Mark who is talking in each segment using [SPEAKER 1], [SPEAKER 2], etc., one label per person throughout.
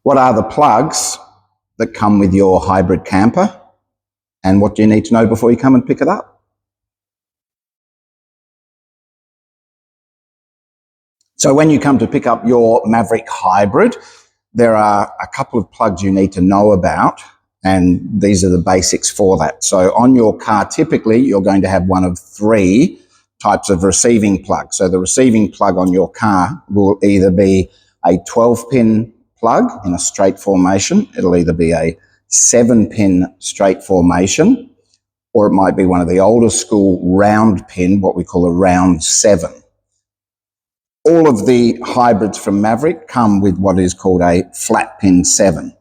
[SPEAKER 1] What are the plugs that come with your hybrid camper? And what do you need to know before you come and pick it up? So when you come to pick up your Maverick Hybrid, there are a couple of plugs you need to know about, and these are the basics for that. So on your car, typically, you're going to have one of three types of receiving plugs. So the receiving plug on your car will either be a 12-pin plug in a straight formation. It'll either be a 7-pin straight formation, or it might be one of the older school round pin, what we call a round 7. All of the hybrids from Maverick come with what is called a flat pin 7.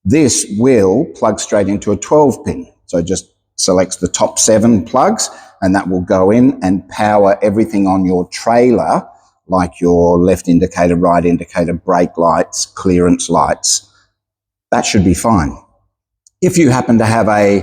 [SPEAKER 1] This will plug straight into a 12-pin. So just selects the top 7 plugs, and that will go in and power everything on your trailer, like your left indicator, right indicator, brake lights, clearance lights. That should be fine. If you happen to have a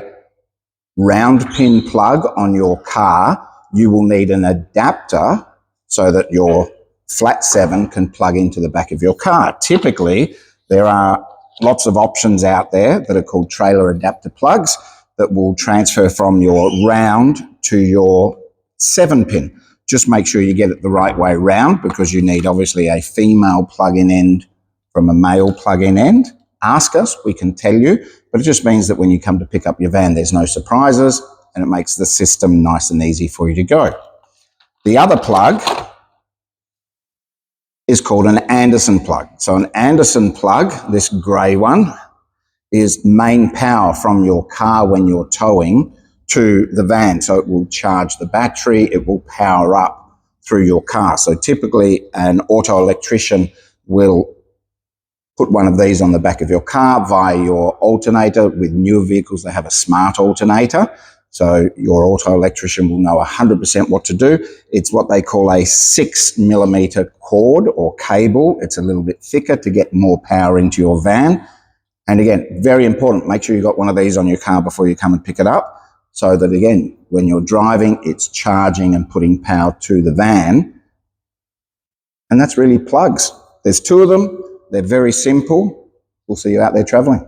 [SPEAKER 1] round pin plug on your car, you will need an adapter so that your flat 7 can plug into the back of your car. Typically, there are lots of options out there that are called trailer adapter plugs that will transfer from your round to your 7-pin. Just make sure you get it the right way round, because you need obviously a female plug-in end from a male plug-in end. Ask us, we can tell you, but it just means that when you come to pick up your van, there's no surprises, and it makes the system nice and easy for you to go. The other plug is called an Anderson plug. So an Anderson plug, this grey one, is main power from your car when you're towing to the van. So it will charge the battery, it will power up through your car. So typically an auto electrician will put one of these on the back of your car via your alternator. With newer vehicles, they have a smart alternator. So your auto electrician will know 100% what to do. It's what they call a 6mm cord or cable. It's a little bit thicker to get more power into your van. And again, very important, make sure you've got one of these on your car before you come and pick it up, so that again, when you're driving, it's charging and putting power to the van. And that's really plugs. There's 2 of them. They're very simple. We'll see you out there traveling.